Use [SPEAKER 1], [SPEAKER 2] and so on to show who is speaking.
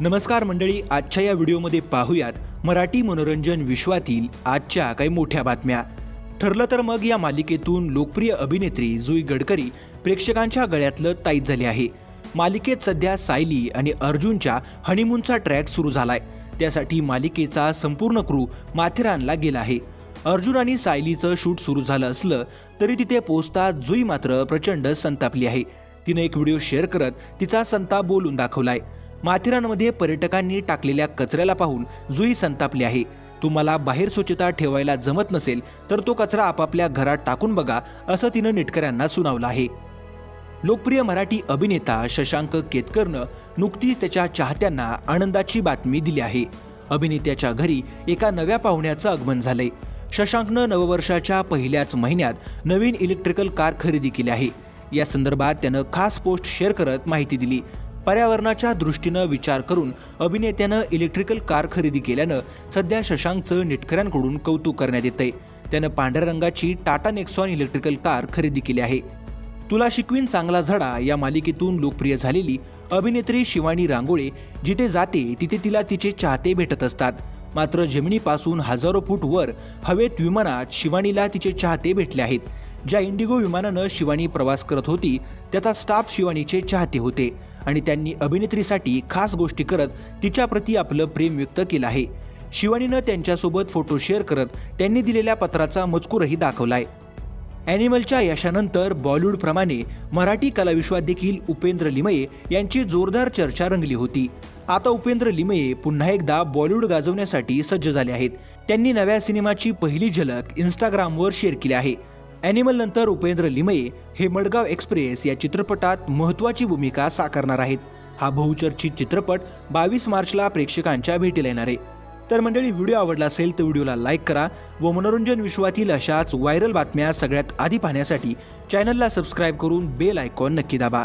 [SPEAKER 1] नमस्कार मंडळी, आजच्या या व्हिडिओमध्ये पाहूयात मराठी मनोरंजन विश्वातील आजच्या काही मोठ्या बातम्या. ठरलं तर मग या मालिकेतून लोकप्रिय अभिनेत्री जुई गडकरी प्रेक्षकांच्या गळ्यातलं ताईत झाली आहे. मालिकेत सध्या सायली आणि अर्जुनच्या हनीमूनचा ट्रॅक सुरू झालाय. त्यासाठी मालिकेचा संपूर्ण क्रू माथेरानला गेला आहे. अर्जुन आणि सायलीचं शूट सुरू झालं असलं तरी तिथे पोहोचताच जुई मात्र प्रचंड संतापली आहे. तिने एक व्हिडिओ शेअर करत तिचा संताप बोलून दाखवलाय. माथेरानमध्ये पर्यटकांनी टाकलेल्या कचऱ्याला पाहून जुई संतापली आहे. तुम्हाला बाहेर स्वच्छता ठेवायला जमत नसेल तर तो कचरा आपापल्या घरात टाकून बघा, असं तिनं नेटकऱ्यांना सुनावलं आहे. लोकप्रिय मराठी अभिनेता शशांक केतकरनं नुकतीच त्याच्या चाहत्यांना आनंदाची बातमी दिली आहे. अभिनेत्याच्या घरी एका नव्या पाहुण्याचं आगमन झालंय. शशांकनं नववर्षाच्या पहिल्याच महिन्यात नवीन इलेक्ट्रिकल कार खरेदी केली आहे. या संदर्भात त्यानं खास पोस्ट शेअर करत माहिती दिली. पर्यावरणाच्या दृष्टीनं विचार करून अभिनेत्यानं इलेक्ट्रिकल कार खरेदी केल्यानं सध्या शशांकचं नेटकऱ्यांकडून कौतुक करण्यात येतंय. त्यानं पांढऱ्या रंगाची टाटा नेक्सॉन इलेक्ट्रिकल कार खरेदी केली आहे. तुला शिकवीन चांगला धडा या मालिकेतून लोकप्रिय झालेली अभिनेत्री शिवानी रांगोळे जिथे जाते तिथे तिला तिचे चाहते भेटत असतात. मात्र जमिनीपासून हजारो फूट वर हवेत विमानात शिवानीला तिचे चाहते भेटले आहेत. ज्या इंडिगो विमानानं शिवानी प्रवास करत होती त्याचा स्टाफ शिवानीचे चाहते होते आणि त्यांनी अभिनेत्रीसाठी खास गोष्टी करत तिच्याप्रती आपलं प्रेम व्यक्त केलं आहे. शिवानीनं त्यांच्यासोबत फोटो शेअर करत त्यांनी दिलेल्या पत्राचा मजकूरही दाखवलाय. ॲनिमलच्या यशानंतर बॉलिवूडप्रमाणे मराठी कलाविश्वात देखील उपेंद्र लिमये यांची जोरदार चर्चा रंगली होती. आता उपेंद्र लिमये पुन्हा एकदा बॉलिवूड गाजवण्यासाठी सज्ज झाले आहेत. त्यांनी नव्या सिनेमाची पहिली झलक इंस्टाग्रामवर शेअर केली आहे. ॲनिमल नंतर उपेंद्र लिमये हे मडगाव एक्सप्रेस या चित्रपटात महत्त्वाची भूमिका साकारणार आहेत. हा बहुचर्चित चित्रपट 22 मार्चला प्रेक्षकांच्या भेटीला येणार आहे. तर मंडळी, व्हिडिओ आवडला असेल तर व्हिडिओला लाईक करा व मनोरंजन विश्वातील अशाच व्हायरल बातम्या सगळ्यात आधी पाहण्यासाठी चॅनलला सबस्क्राईब करून बेल आयकॉन नक्की दाबा.